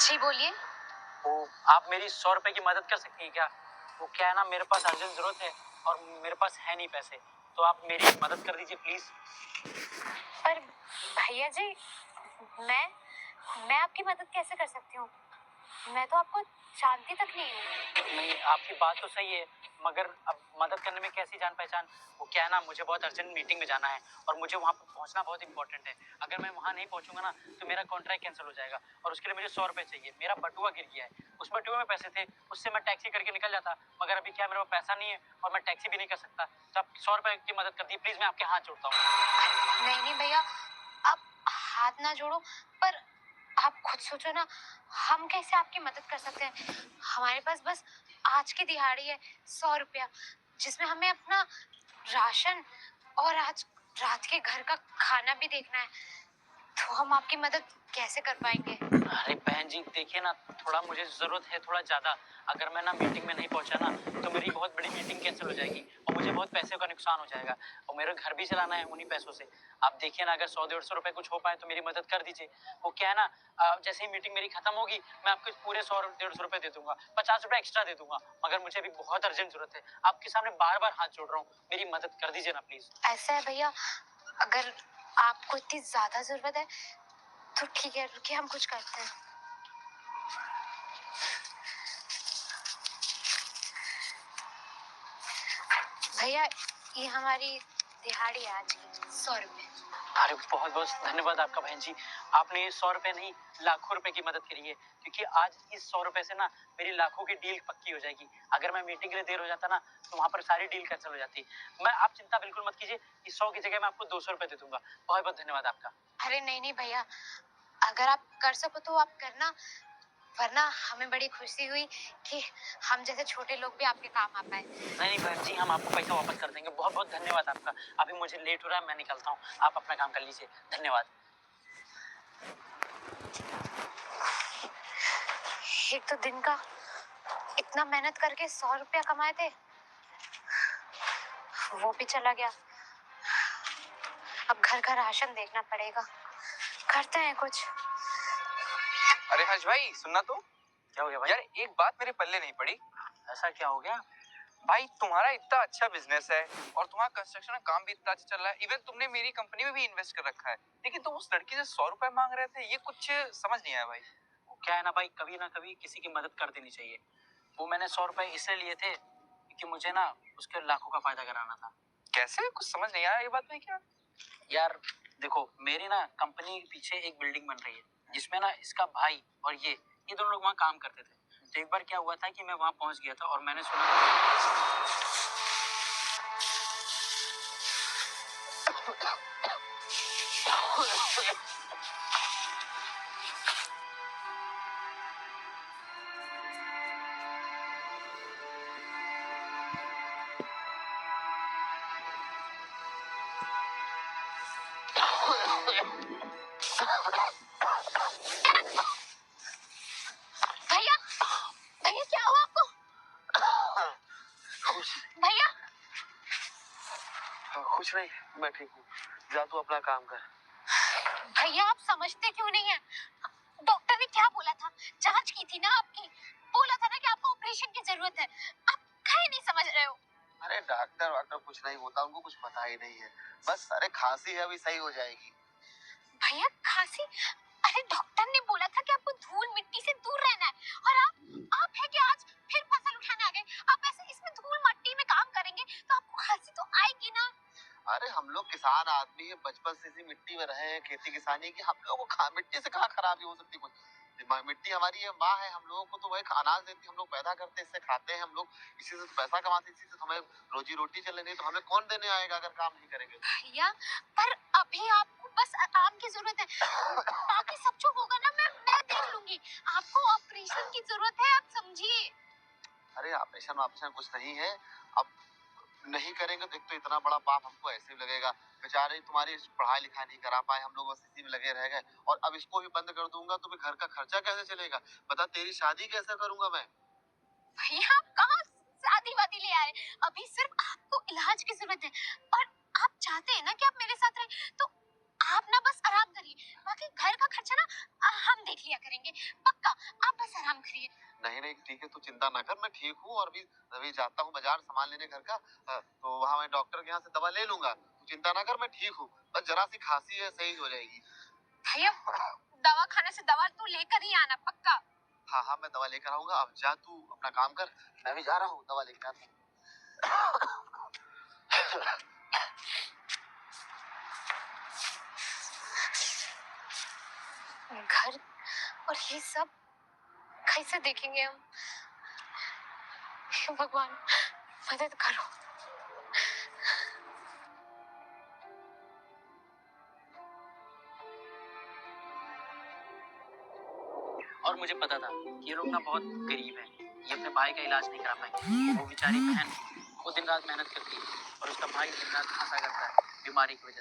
जी बोलिए। वो आप मेरी 100 रुपए की मदद कर सकती हैं क्या? वो क्या है ना, मेरे पास अर्जेंट ज़रूरत है और मेरे पास है नहीं पैसे, तो आप मेरी मदद कर दीजिए प्लीज़। पर भैया जी, मैं मैं आपकी मदद कैसे कर सकती हूँ? मैं तो आपको जानती तक नहीं हूँ। नहीं, आपकी बात तो सही है, मगर अब मदद करने में कैसी जान पहचान। वो क्या है ना, मुझे बहुत अर्जेंट मीटिंग में जाना है और मुझे वहाँ पर पहुँचना बहुत इंपॉर्टेंट है। अगर मैं वहाँ नहीं पहुँचूंगा ना तो मेरा कॉन्ट्रैक्ट कैंसिल हो जाएगा और उसके लिए मुझे 100 रुपए चाहिए। मेरा बटुआ गिर गया है, उस बटुए में पैसे थे, उससे मैं टैक्सी करके निकल जाता, मगर अभी क्या मेरे पास पैसा नहीं है और मैं टैक्सी भी नहीं कर सकता। तो आप 100 रुपए की मदद कर दी प्लीज़, मैं आपके हाथ जोड़ता हूँ। नहीं नहीं भैया, आप हाथ ना जोड़ो, पर आप खुद सोचो ना, हम कैसे आपकी मदद कर सकते हैं? हमारे पास बस आज की दिहाड़ी है, 100 रुपया, जिसमें हमें अपना राशन और आज रात के घर का खाना भी देखना है। तो हम आपकी मदद कैसे कर पाएंगे? अरे बहन जी, देखिए ना, थोड़ा मुझे ज़रूरत है, थोड़ा ज़्यादा। अगर मैं ना मीटिंग में नहीं पहुंचा ना तो मेरी बहुत बड़ी मीटिंग कैंसिल हो जाएगी और मुझे बहुत पैसे का नुकसान हो जाएगा और मेरा घर भी चलाना है उन्हीं पैसों से। आप देखिए ना, अगर 100-150 रुपए कुछ हो पाए तो मेरी मदद कर दीजिए। वो क्या है ना, जैसे ही मीटिंग मेरी खत्म होगी मैं आपको पूरे 100-150 रुपए दे दूंगा, 50 रुपए एक्स्ट्रा दे दूंगा, मगर मुझे अभी बहुत अर्जेंट जरूरत है। आपके सामने बार बार हाथ जोड़ रहा हूँ, मेरी मदद कर दीजिए ना प्लीज। ऐसा है भैया, अगर आपको इतनी ज्यादा जरूरत है तो ठीक है, रुकिए हम कुछ करते हैं। भैया, ये हमारी दिहाड़ी है आज की, 100 रुपए। अरे बहुत बहुत धन्यवाद आपका बहन जी। आपने ये 100 रुपए नहीं, लाखों रुपए की मदद करी है, क्योंकि आज इस 100 रुपए से ना मेरी लाखों की डील पक्की हो जाएगी। अगर मैं मीटिंग के लिए देर हो जाता ना तो वहां पर सारी डील कैंसिल हो जाती। मैं, आप चिंता बिल्कुल मत कीजिए, इस 100 की जगह मैं आपको 200 रुपए दे दूंगा। बहुत बहुत धन्यवाद आपका। अरे नहीं नहीं भैया, अगर आप कर सको तो आप करना, वरना हमें बड़ी खुशी हुई कि हम जैसे छोटे लोग भी आपके काम आ पाए। नहीं बहन जी, हम आपको पैसा वापस कर देंगे। बहुत बहुत धन्यवाद आपका। अभी मुझे लेट हो रहा है, मैं निकलता हूँ, आप अपना काम कर लीजिए। धन्यवाद। एक तो दिन का इतना मेहनत करके 100 रुपया कमाए थे, वो भी चला गया। अब घर का राशन देखना पड़ेगा, करते हैं कुछ। अरे हर्ष भाई, सुनना तो। क्या हो गया भाई? यार एक बात मेरे पल्ले नहीं पड़ी। ऐसा क्या हो गया? भाई तुम्हारा इतना अच्छा बिजनेस है और तुम्हारा कंस्ट्रक्शन का काम भी इतना अच्छा चल रहा है, इवन तुमने मेरी कंपनी में भी इन्वेस्ट कर रखा है, लेकिन तुम उस लड़की से 100 रुपए मांग रहे थे, ये कुछ समझ नहीं आया भाई। वो क्या है ना भाई, कभी ना कभी किसी की मदद कर देनी चाहिए। वो मैंने 100 रुपए इसलिए लिए थे क्योंकि मुझे ना उसके लाखों का फायदा कराना था। कैसे, कुछ समझ नहीं आया ये बात भाई। क्या यार देखो, मेरी ना कंपनी के पीछे एक बिल्डिंग बन रही है जिसमें ना इसका भाई और ये दोनों लोग वहाँ काम करते थे। तो एक बार क्या हुआ था कि मैं वहाँ पहुँच गया था और मैंने सुना भैया, भैया क्या हुआ आपको? भैया कुछ नहीं, मैं ठीक हूँ। जा तू अपना काम कर। भैया, आप समझते क्यों नहीं है? डॉक्टर ने क्या बोला था? जांच की थी ना आपकी, बोला था ना कि आपको ऑपरेशन की जरूरत है। आप कहीं नहीं समझ रहे हो। अरे डॉक्टर वाक्टर कुछ नहीं होता, उनको कुछ पता ही नहीं है। बस अरे खांसी है, अभी सही हो जाएगी। भैया खांसी? अरे डॉक्टर ने बोला था कि आपको धूल मिट्टी से दूर रहना है, और आप है कि आज फिर फसल उठाने आ गए। आप ऐसे इसमें धूल मट्टी में काम करेंगे तो आपको खांसी तो आएगी ना। अरे हम लोग किसान आदमी है, बचपन से इसी मिट्टी में रहे हैं, खेती किसानी की। हम लोग को मिट्टी से कहाँ खराबी हो सकती कुछ। मिट्टी हमारी ये माँ है, हम लोगों को तो वही अनाज देती, हम लोग पैदा करते हैं, इससे खाते हैं हम लोग, इसी से तो पैसा कमाते हैं, इसी से तो हमें रोजी रोटी चले। नहीं तो हमें कौन देने आएगा अगर काम नहीं करेंगे। भैया, पर अभी आपको बस आराम की जरूरत है, बाकी सब जो होगा ना मैं देख लूंगी। आपको ऑपरेशन की जरूरत है, आप समझिए। अरे ऑपरेशन ऑपरेशन कुछ नहीं है। अब नहीं करेंगे तो एक तो इतना बड़ा पाप हमको ऐसे ही लगेगा। बेचारे तुम्हारी पढ़ाई लिखाई नहीं करा पाए, हम लोग बस इसी में लगे रह गए, और अब इसको भी बंद कर दूंगा तो फिर घर का खर्चा कैसे चलेगा? बता, तेरी शादी कैसे करूंगा मैं? भैया, आप कहाँ शादी वादी ले आए? अभी सिर्फ आपको इलाज की जरूरत है, और आप चाहते हैं ना कि आप मेरे साथ रहें, तो आप ना बस आराम करिए, बाकी घर का खर्चा ना हम देख लिया करेंगे। पक्का दुख रही है। नहीं नहीं ठीक है, तू चिंता ना कर, मैं ठीक हूँ और अभी अभी जाता हूँ बाजार सामान लेने घर का। तो वहाँ मैं डॉक्टर के यहाँ से दवा ले लूंगा, तू चिंता ना कर, मैं ठीक हूँ। बस जरा सी खांसी है, सही हो जाएगी। भैया दवा खाने से दवा तू लेकर ही आना पक्का। हाँ हाँ मैं दवा लेकर आऊंगा, अब जा तू अपना काम कर, मैं भी जा रहा हूँ दवा लेकर आता हूँ। घर और ये सब कैसे देखेंगे हम? हे भगवान मदद करो। और मुझे पता था कि ये लोग ना बहुत गरीब हैं, ये अपने भाई का इलाज नहीं करा पाएंगे। वो बेचारी बहन वो दिन रात मेहनत करती है और उसका भाई दिन रात फंसा करता है बीमारी की वजह से।